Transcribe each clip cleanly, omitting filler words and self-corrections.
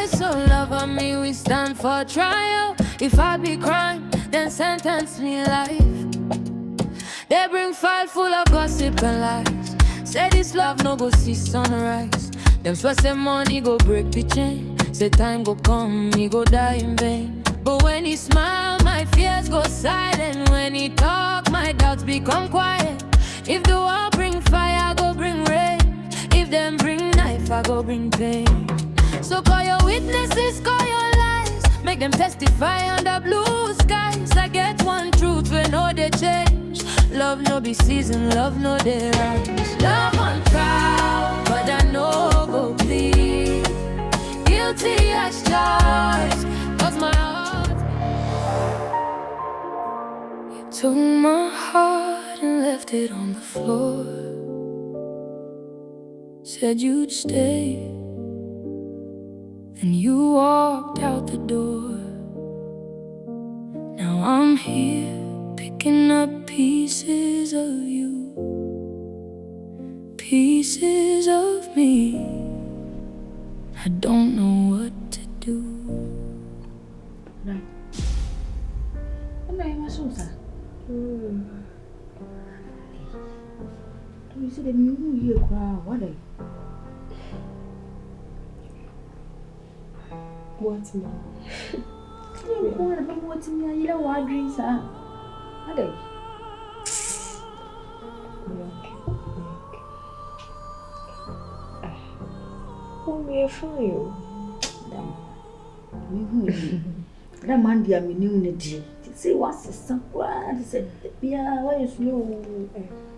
so love on me, we stand for trial. If I be crime, then sentence me life. They bring file full of gossip and lies. Say this love no go see sunrise. Them swear say money go break the chain. Say time go come, me go die in vain. But when he smile, my fears go silent. When he talk, my doubts become quiet. If the wall bring fire, I go bring rain. If them bring knife, I go bring pain. So call your witnesses, call your lies. Make them testify under blue skies. I get one truth, we know they change. Love no be season, love no they rise. Love on trial, but I know go plead. Guilty as charged, cause my heart. You took my heart and left it on the floor. Said you'd stay, and you walked out the door. Now I'm here, picking up pieces of you, pieces of me. I don't know what to do. No. What am I supposed to do? You said that you hear crowd. What are you? What's more? You want to be what's in your wild dreams, huh? What are you? Oh, me for you. That man, dear, me knew the say what's the sun? What is it? Yeah, why is no?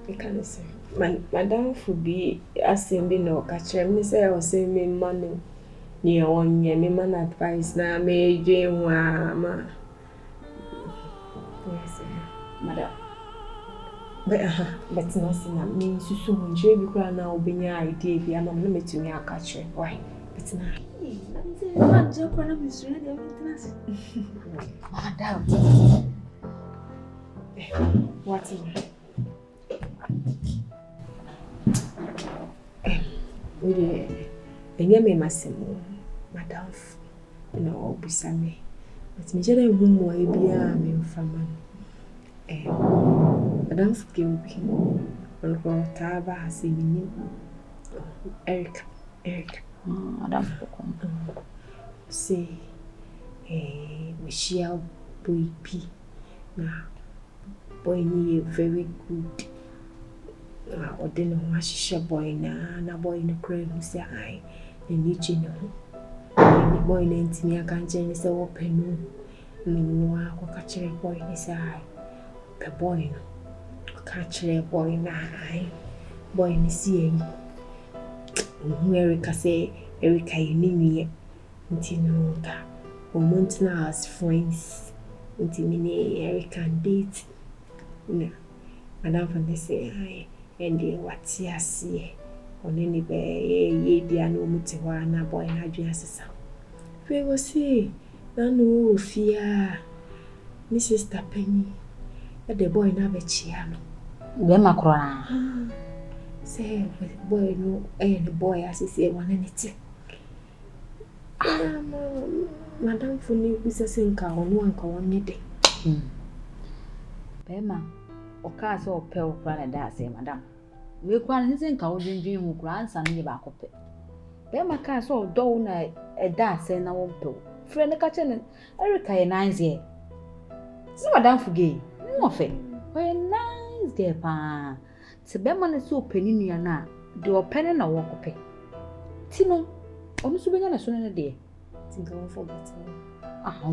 I can't say. Madam would be asking me no catch him. Say I was saying me money. Near 1 year, me man advice now, me dream ma. Yes, madam. But nothing. I mean, so much. You be crying now. Be your idea. Be a man. No me to me a catch him. Why? But now. Man, joke when I'm straight. Madam. What's Enye me masemo madam no busame but me jere humu e bia me mfama madam fuke obi onko taba hasini Eric madam fuke say we share boy p na boy ni very good Odin no washisha boy na boy no cry who say I need you know. The boy na ntimi aka nje say open no no akwa kire boy ni say I pe boy no ka kire boy na I boy ni see yi Erica say Erica you ni ntino ka omontna as friends ntimi ni Erica date na madam for say I and what's ya see on any bay ye bia no mutiwa na boy na dwen asesa we go see na no fear Mrs. Tapeni the boy na be chia no be makro na say boy no the boy asese one anything madam for ni bisa senka onu anka wonye de be ma oka se ope okra na da se madam we kwa na se nka wo dwendwen hu kra ansa no ye ba kope be ma ka se odo na e da se na wo mpe frɛ ne ka che ne Erica ye nice ye se madam fuge no fe we nice girl pa se be ma na se opani nua na de opene na wo kope ti no onu so benya na so ne de think I won't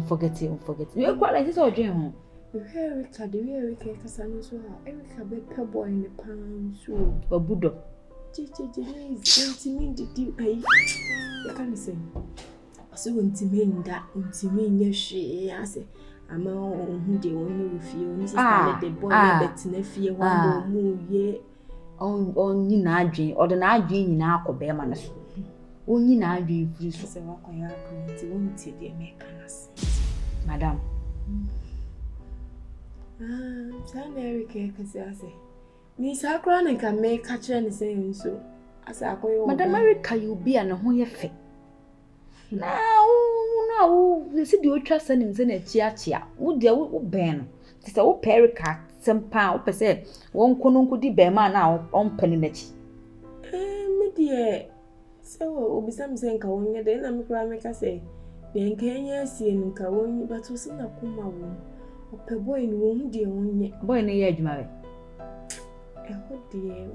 forget it we kwa na se odwen hu Erica, the way Erica is Erica be per boy in the pound so Babudo. Is I can't say. So that I say, I'm on the only with the boy that's nephew one more year on Nina dream or the night dream in our Cobeman. Only now dream, please, say, what I won't see the Americans, Madam. San Erica, because I say, Miss Akron can make catch anything so. As I go, Madam America, you be an who you fit. Now, na wo si de otwa sanim se na chia wo de wo ben no ti se wo perika sempa wo pese won kononko di be ma na on pani na chi me de se wo obisam se nka wonye de na me kura me ka se de nka enya asie nka wonye but wo se na kuma wo ope boy ni wo hu de wonye boy ne ye adwuma be eho de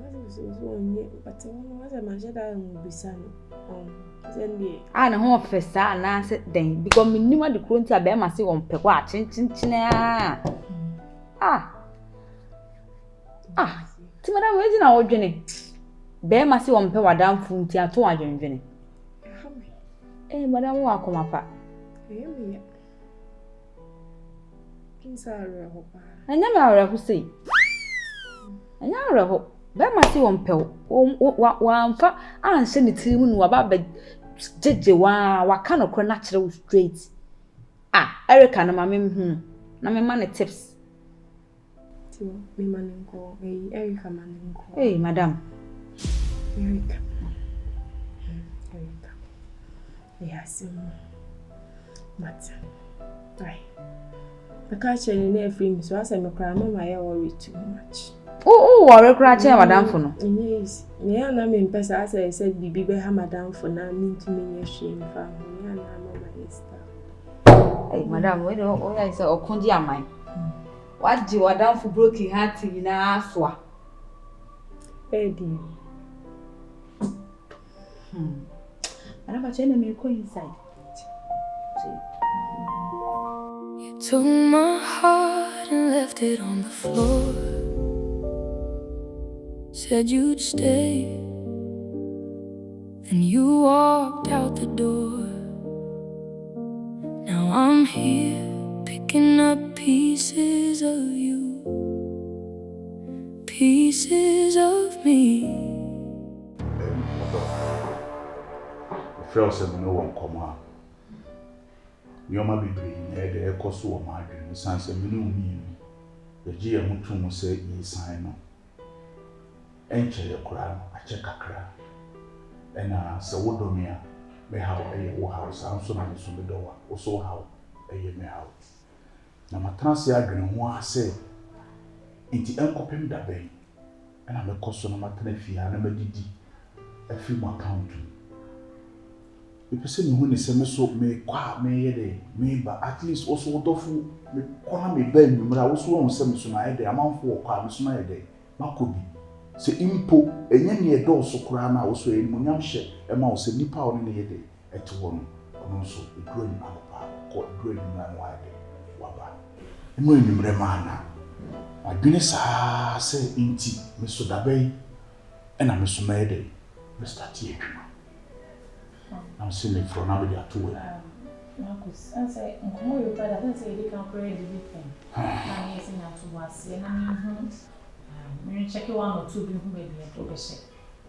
wo wonye but wo was a majeda mu bisano Zendi. Na ho ofesa na se den because me nima de kronti a be ma se won pekwa a chinchin ti madam we na wo dwene be ma se won pe wadam fu nti ato adwendwene madam wo akoma pa me ya kinsare ho pa anya me awre ho sei anya awre ho be ma se won pe wa amfa anse ne tiri mu no ba jeje wa ka no kro na kire straight Erica na mama na me man tips tio me manenko Erica manenko madam Erica yes but I can't tell you na free me so as I me cry mama I worry too much worry cry che madam for no yes me na me mpesa as I said bibi be ha madam for na me ntumi nye hwe mfa ho me na mama yes madam we do ya say okunji amai waji wadam for broken heart na afwa edi madam ba chene me ko inside You took my heart and left it on the floor. Said you'd stay, and you walked out the door. Now I'm here, picking up pieces of you, pieces of me. Feel some no one come out. You might be bringing a cost of my dream, sans a minimum. The Gia Mutum say, ye sign on. Enter your crown, a check a crack. And so what do me? May how a house, I'm so many from the door, or so how a year may house. Now, my transia green one say, into Uncle Pim da bay, and I'm a cost on my tenefee, and I'm a didi, a few more count. If you say me so me kwa me yede me ba at least also dofu me kwa me ba nwumra wo so won sem so na yede amanfo kwa me so na yede makobi se impo enye ne edo so kura na wo so emunyam hye e ma wo se nipa wo ne yede eto wo no ono so eduro ni ampa ko eduro ni na wa yede waba emo nwumre ma na adwene sa se inti me so dabai e na me so na yede me start ye adwuma I'm seeing from Nabidi at 2. Marcus, I say, you better than say they can create the weekend. I'm using that to us, and I'm check 1 or 2 people maybe a toga ship.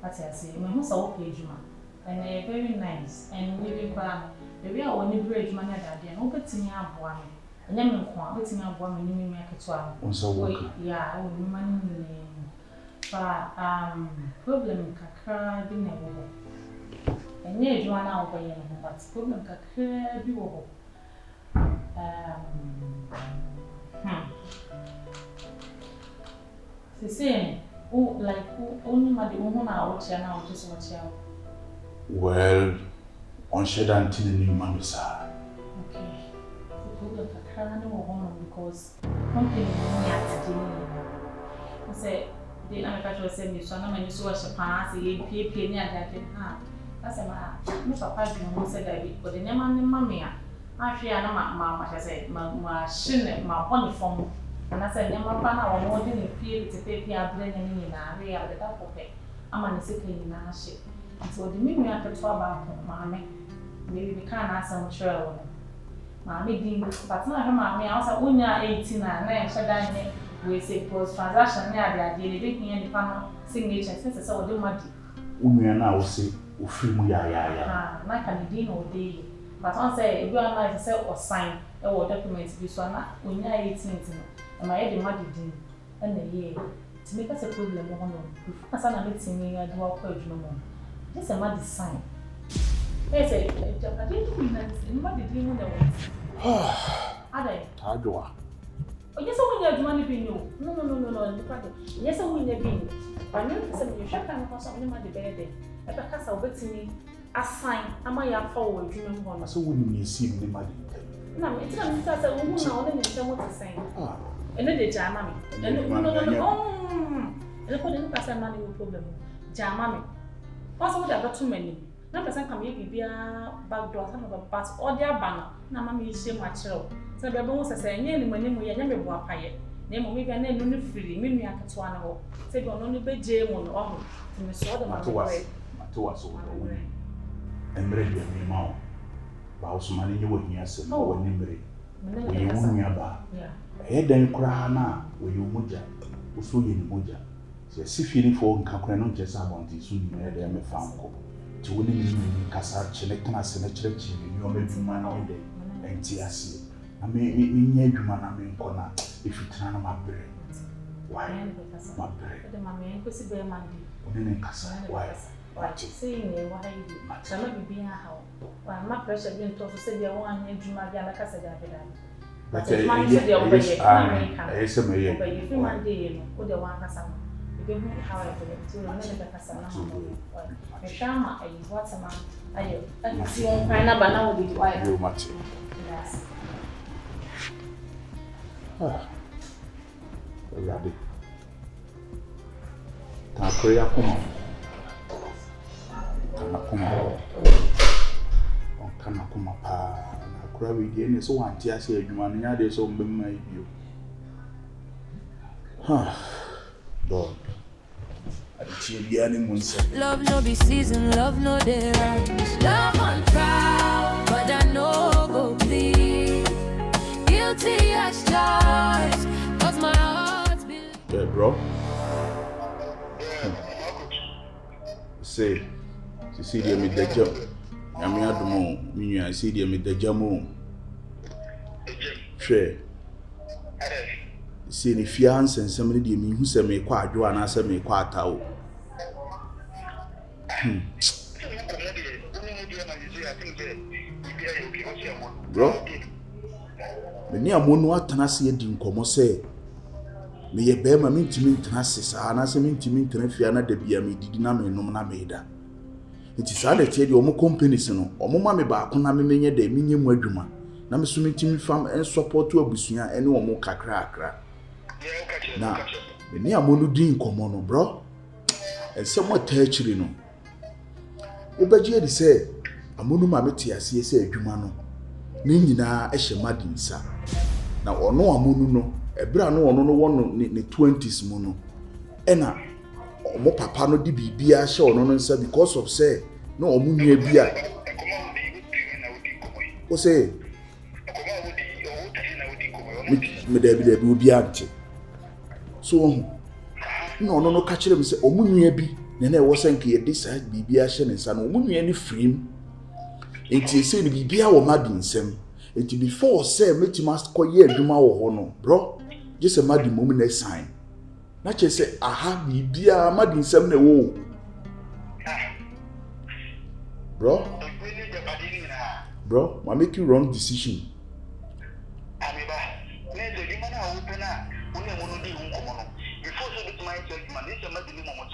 But I say, my house are page man, and they're very nice, and living by the real one bridge man that day, and open to me up one, and then I'm quitting up one and you make it 12. Yeah, I will be money. But problem kakra be never. And yeah, you are now by but problem kakra bi wo say like only Maddie who na watch now just watch out. Well, on shedan tin ni mamisa. Okay. The problem kakra no wo because company ni at I say the America say me so na me so wa pass e pie ni adade I said, my papa said that but the name and the mammy. I fear no mamma, I said, my shin, my bonny form. And I said, Never Pana or more than a fear to pay a bringing in a real the double pay. I'm on a sick in a ship. So the mimi I could talk about mammy. Maybe we can't ask some trail. Mammy didn't, but not her mammy. I was at 18 and I shut down we say post transaction near the idea, making any panel signature since I saw the Maddie. Umiana will say, Ufrimu ya. Na Canadian or day. But I say, if you are like to or sign or documents, this one, when you are 18, and my head Maddie did, and the year to make us a problem. Before I meeting me, I do our purge no more. This is a Maddie sign. Yes, I didn't know that. Ada. Adwa. Yes, I will have money being you. No. Yes, I will have been. But no, you shall come across something about the bed. At the castle, bet me a sign. Am I a forward? You know, So wouldn't you see me, Maddie? no, it's not a woman now and then what to say. And then they jam mammy. And no. And put in pass a money problem. Jam mammy. Also, there are too many. No person come here, be a back door, some of a pass or their banner. Now, mammy is so much. So, the bones are saying, nearly my name, we are never walk higher. Name of me, and then only free, meaning I can one hour. Say, on only bed jam on the arm. To me, saw the matter. Matoas over and ready a me mouth. Bows money you would hear some more nimble. When you won your bar. A head then cry now, where you muja, who saw you in muja. Si feeling for Cancano just about this soon made them a farm call. To winning Casa Chenectanas and a church in your making man all day. And TSC. I mean, you man, I mean, corner if you turn my brain. Why? My brain. The mammy could see their money. When Casa, why? Saying, what I do, I might be being a house. While my pressure being told to say, you want to do my Gala Casa. But I say, if you one day, put the one Casa. You don't know how I put it to the Casa. I shall what's a man. I see on Pina, but now will be quiet. You much. Yes. Ready. Prayer, come on, pa. I cry with the end, so auntie, I say, you man, yeah, there's so many you. Lord, I did the animals. Love no be season, love no day rise. Love on trial, but I know go bleed. Guilty as charged, cause my heart's been. Yeah, bro. Say, see the mid the jump. I mean, at the moment, meaning I see the mid the jump. Share. See the fiance and somebody who said me quite do and I said me quite out. Bro, the near Amonu Tanasi in Como say, may ye bear my intimate traces, and as an intimate Fiana de Biami did not mean Nomina Maida. It is either tell you more companies or more mammy back on a mania de minium wedguma. Nam swimming team farm and support to a busuya and no more cacra. Now, the near Amonu din common, bro, and somewhat tertiary no. Obaji say, Amonu Mameti as ye say, Jumano. Nina Eshe Maddie, sir. Now, or no Amonu no. Ebra no ono no one ne 20s mo no ena omo papa no di bibia hye ono no nsa because of say no omo nua bia o say me da bi obi ante so no ono no ka kire me say omo nua bi na e wo sanke ye di sa bibia hye ne nsa no omo nua ni free enti say ni bibia wo Maddie nsem enti before say metima koye adwuma wo ho no bro just a Maddie moment next sign. Not just say, aha, be a Maddie in 7 wo. Bro, I make you wrong decision.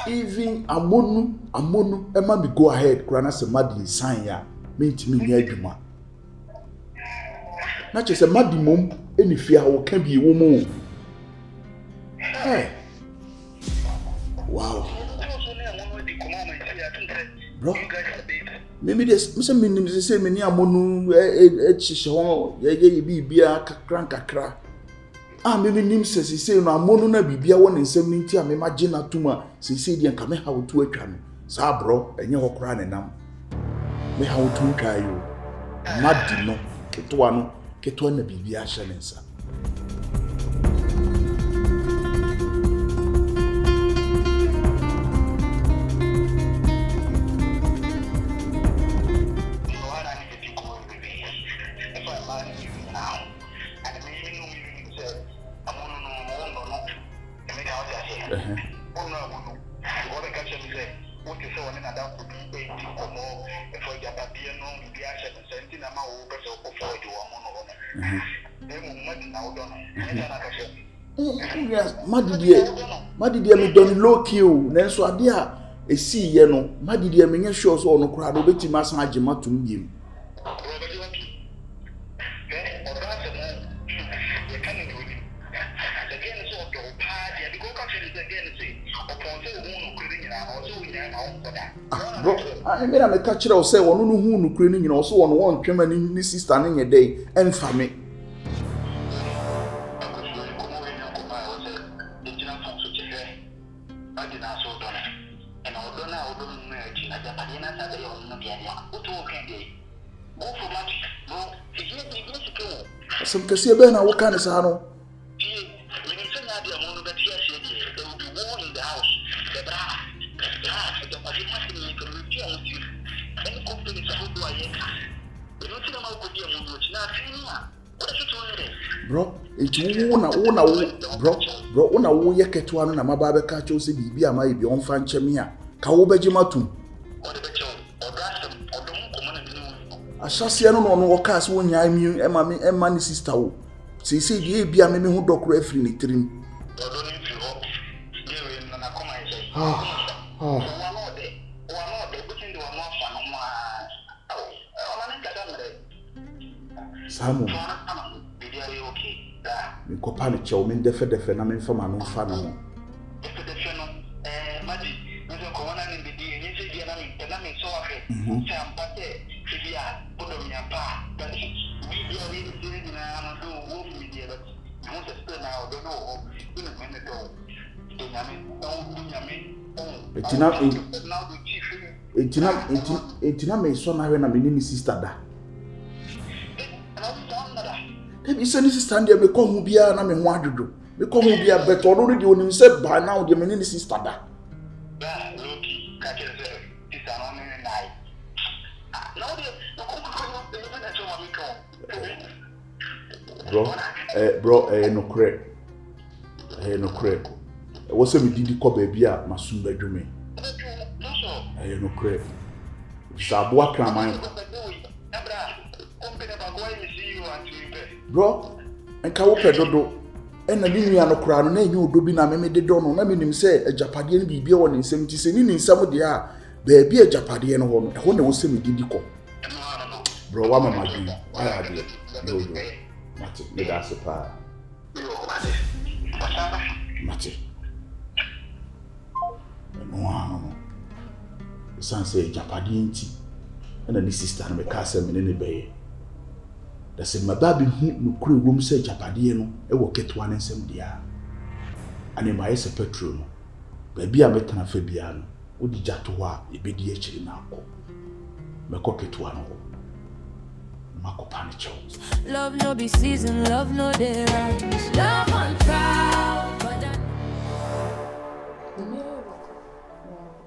Even Amonu, Emma be go ahead, Grana say Maddie in sign ya. Mean to me near you. Not just a Maddie mom, any fear or can be a woman. Hey. Wow. Bro. Maybe there's some meaning the same many Amonu Chishon, ye be a crank. Maybe Nim says he say no Amonu na bibia 1 in 70 am imagine atuma say the come how to atwa me. Sa bro, enye ho kra ne nam. Me how to try you. Maddie no, keto na bibia hye ne nsa. what is on another could be 80 or more for Japan, no, the action and sending a mouth for you or Maddie dear me done low kill, then so a dear a see yeno, Maddie dear me shows on a crowd of Betty Massa Jimatum Jim. I mean, I'm a catcher or say one who cleaning, you know, so on one German in this is standing a day and family. Some can see a banner, what kind of sano? Bro, it's bro, una wo yeketu anu na mababe ka cho se bibi amaye bi on fa nche me a ka wo beji matum asase no no wo ka se wo nya mi ema ni sister wo se se di e bia me hu dokoro afiri ni tirim Samu mi kopa ni chew mi defe na me fama no fa na mo Maddie nso ko wana ni bidi ni se dia na mi so afi se ampate se dia podo mi apa but video ni ni na na do wo mi dia but mo se spend na do no ina me do etina me so na hwe na me ni sister da Ebi se ni sister ndia me ko hu bia na me ho adodo me ko hu bia beto no de onim se ba na de me ni sister da loki ka kire se sister no me nai no de no ko na so ma mi ko bro no kre wo se me didi ko ba bia masum badwume no kre sabo akraman bro enka wo pedodo ena ni nua no kra no na enye odobi na me de do no na menim se ajapade no bibia wo ne nsem ti se ni nsem de a ba bia ajapade no ho no ho na wo se me didi ko bro wa mama gi why are you yo mate me da se pa mate no sanse ajapade nti ena ni sister no me ka se me ne be da se mababi hu nukuru wom se japade no e wo ketwa ne nsem dia ane ma yese petrol no ba bia metana fa bia no odi jato ho a ebedi akiri na akọ meko ketwa no makopa ne chew love no be season love no dey rise love on trial but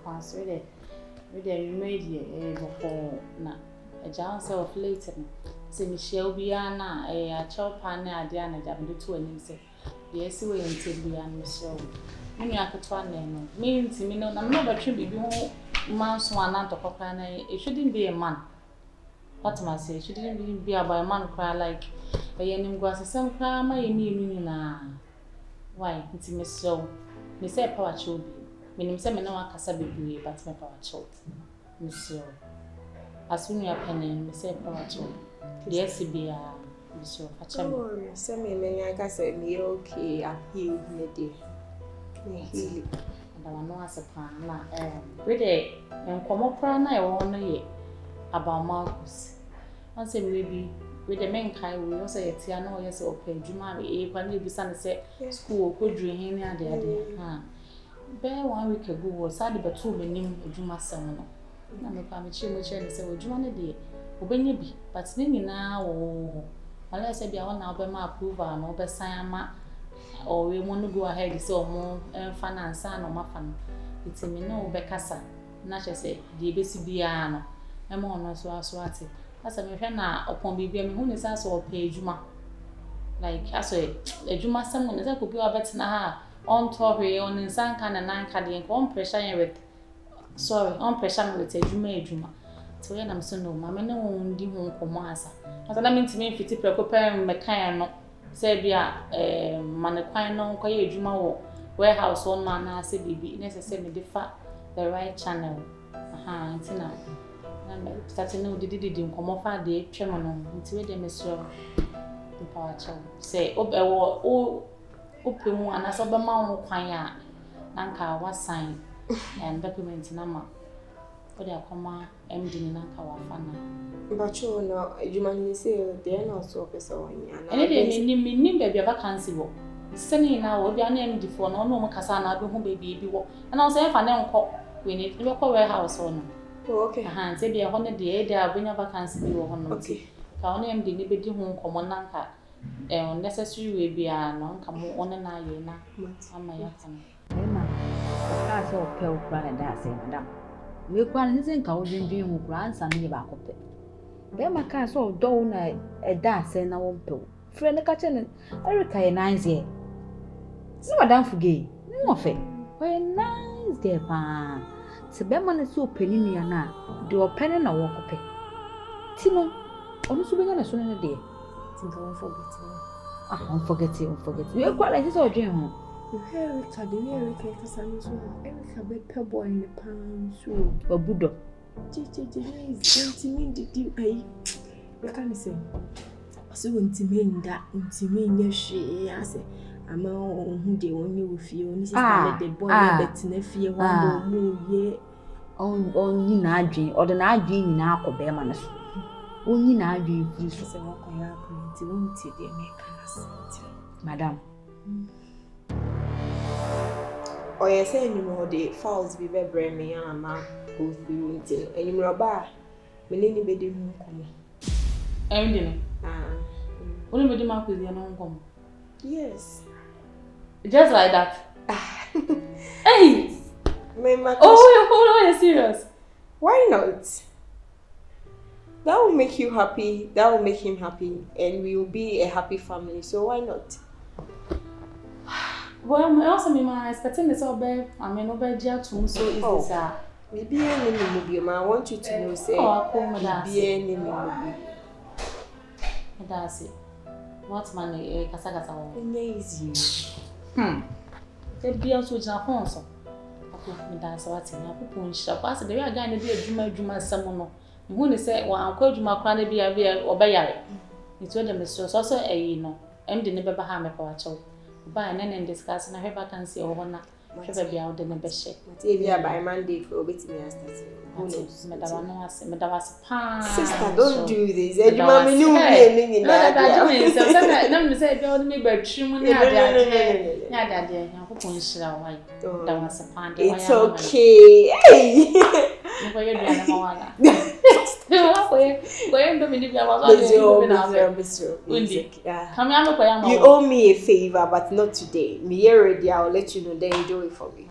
pass with the remedy before na a chance of later se Michelle Biana a chopa na ade na jabdo to anim se yes we ente bia Michelle me akotwa na no me ntimi no na me batwe bibi ho man so ananto papa na it shouldn't be a man what must say it shouldn't be about a man cry like a yenim go asem cry ma yemi enu na why ntimi Michelle me say power child me nim say me na wakasa bebi but me power child Michelle asunu ya panen me say power child yes be so facham say me menya ka say me okay I heal me dey me heal and I know as a plan na we dey enkomo pra na e won no ye about Marcus I say maybe we the men kai we also yet ya no yes open juma e kwa na ebisa ne say school ko dru hin ni ade ha be 1 week ago was sad betu menim juma sam no na me pa me chi mo che ne say juma ne de obenya bi but ne nyina wo wala se bia wona obe ma approval no obe sign ma or we want to go ahead so mo finance na ma fan itimi no obe kasa na che se de be si bia no e mo no so ate asa me hwe na opon bibia me hu ne sa so ope ejuma like aso ejuma sam no se ko bi obetena ha on top we on nsan ka na nan ka de on pressure yen with sorry, on pressure me with adwuma. So when I'm so no, mama no ndi ho nkomo asa. Asa na mentimi mfiti prekopa mekan no. Say bia manekwan no koye adwuma wo warehouse on man na say bibi necessary me defa the right channel. Aha, ntina. Na me starting no didi nkomo fa de twemo no. Nti we de mesro. Power chow. Say obewo opemu anasa obema ho kwan a nanka wa sign and document number. Ode akoma MD ni nanka wa fana. Bacho no adwuma ni say dey na so pesa wanya na. Ene de ni baby vacancy wo. Sani na wo bia na MD for no no kasa na be ho baby bi wo. Na o say fa na nko we ni be ko warehouse no. Oh, okay. Aha, say bia ho ne de dey abenya vacancy bi wo ho no. Okay. Ka ono MD ni be di ho nkomo nanka necessary we bia no nka mo one na ye na ama ya kana. Ema, ka so pe okura na da say madam. We kwa nze nka wo dwendwen hu kura ansa ne ba akopɛ. Be ma ka so do na da say na wo mpe. Frɛ ne ka che ne Erika ye nice ye. Si madam fuge. Ne mo fe. We nice girl pa. Se be ma ne so panini ya na de opene na wo kopɛ. Ti no, onu so benya na so ne de. Think I won't forget it. Don't forget it. We kwa like this or dream ho. Erika, cuz I'm so Erika be pe boy in the pan so. Babudo. Is did I can say. So untiminda, untiminya she ase. Ama hu de woni wo fie oni sister the boy bet na fie ho mu ye. On nyina adwen, o de na adwen nyina akɔbɛ ma no so. Onyi na adwen firi so. Se wo kon ya kwenti wonti de me kana Madam. Oh, yes, any more the fowls be very me and ma go through it. And you roba, Melanie be the moon come. Ending. Only be the mark with your non come. Yes. Just like that. Hey! Oh, you're serious? Why not? That will make you happy, that will make him happy, and we will be a happy family, so why not? Well, I also mean, my expecting this all bad. I mean, over jail too, so is this maybe any movie, I want you to know, say, maybe any movie. That's it. What money, Casagata? Amazing. They be also Japan, so I put that's what's in your people shop. I said, they are going to be a Juma, someone. Who say, well, I'll call you my cranny be a beer or bayari. It's where the mistress also a no, and the never have a power chow. Buy and then discuss, and I have vacancy or one. Never be out in the best shape. Maybe by Monday for waiting me as Madame, sister, don't do this. You mammy knew me in that. Let me say, don't me but trim. It's okay. You owe me a favor, but not today. Me already, I'll let you know. Then you do it for me.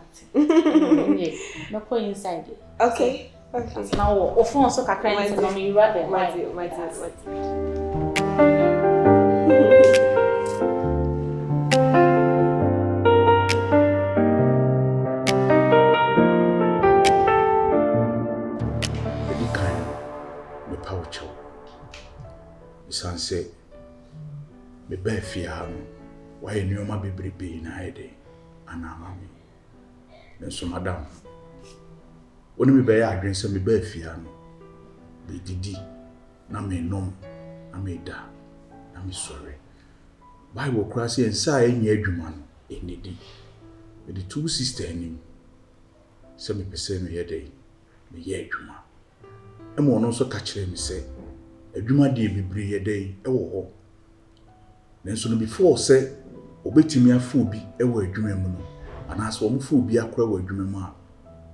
No point inside. Okay. Okay. Now, phone so kind of me rather. Say, me be fear no. Why you ma be brebe na ide anamami. Then so madam. Oni me be ya adwen say me be fear no. Be didi na me nom na me da na me sorry. Bible kura say ensa enye adwuma no enedi. Me the two sisters nim. Say me pese me ye dey. Me ye adwuma. E mo no so ka kire me say adwuma de bibiri ye dey e wo ho. Nenso no before say obetimi afu bi e wo adwuma mu no anaso wo mfu bi akora wo adwuma mu a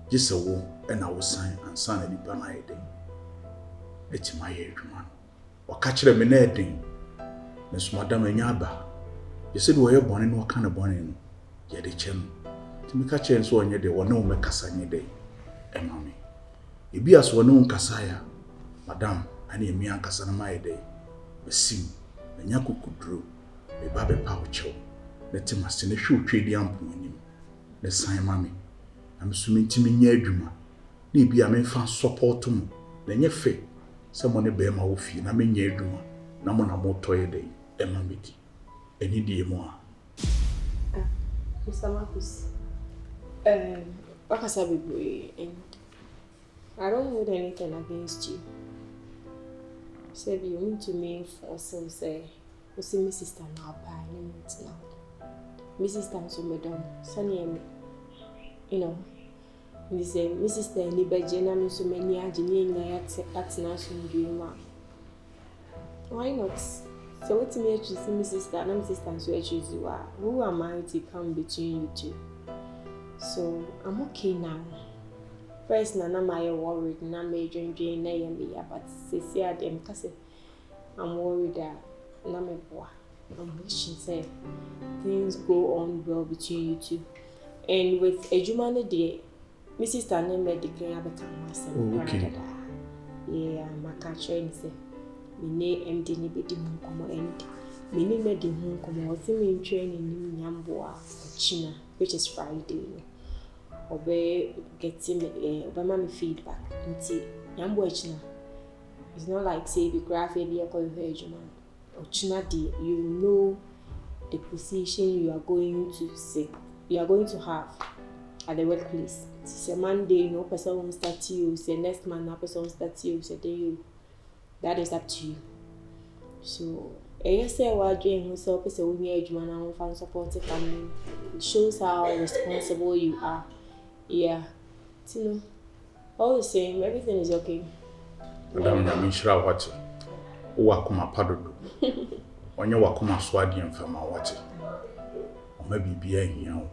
gise wo e na wo san ansa na nipa na ye dey etima ye adwuma no waka kire me na edin nenso madam anya aba ye se do ye bone no waka na bone no ye de chem timi ka kire nso onye de wo na wo mekasa nye dey e mami ebi aso wo na nkasa ya madam ani emi ankasa na mai dey besim na nya kokudro me ba be pa ocho na timase na hwe otwe di ampo anim na san mami na mesumi ntimi nya adwuma na bi a me fa support mu na nye fe se mo ne be ma wo fi na me nya adwuma na mo na mo toye dey e ma me di eni die mu a Mr. Marcus, wakasa bebree, and I don't hold anything against you. Say you want to me for some say, you see my sister now by any minute now. My sister so madam, Sunny, you know, me say my sister ni beje na me so many ageni na at national dream. Why not? So what me choose my sister and my sister so choose you are. Who am I to come between you two? So I'm okay now. First na my worried na me dream na yemi but say them cause I'm worried that na me boy. I'm wishing say things go on well between you two. And with Ejumane day, my sister na me declare become myself. Okay. Yeah, my catcher and say me ne MD ni bedi hu komo end. Me ni me di hu komo o me training ni nyambo a China, which is Friday. Obe getting obe me feedback. Nti nyambo China. It's not like say be graph be a call Ejuma. China di you know the position you are going to say you are going to have at the workplace. Say Monday no person will start you, say next month no person will start you, say then you. That is up to you. So, I say what doing yourself is a woman Ejuma na fan supportive family. It shows how responsible you are. Yeah. You know, all the same, everything is okay. Madam na minshira wate wo akoma padodo onye wakoma so ade mfama wate o ma bibia hia o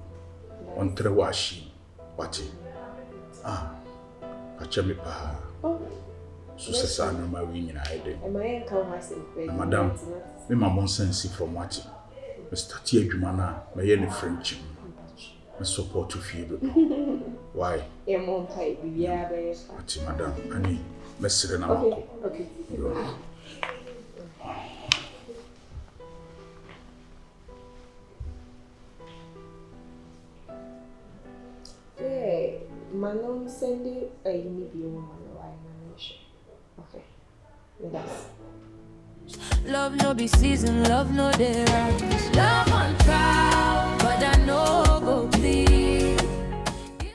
on tre wa hyi wate acha me pa so sesa no ma we nyina ide madam me ma bon sense from wate me start adwuma na me ye ne French me support to feel why e mo mpai bibia be wate madam ani mesere na mako okay Manon send it a maybe okay. Love no be season, love no day. Love on try.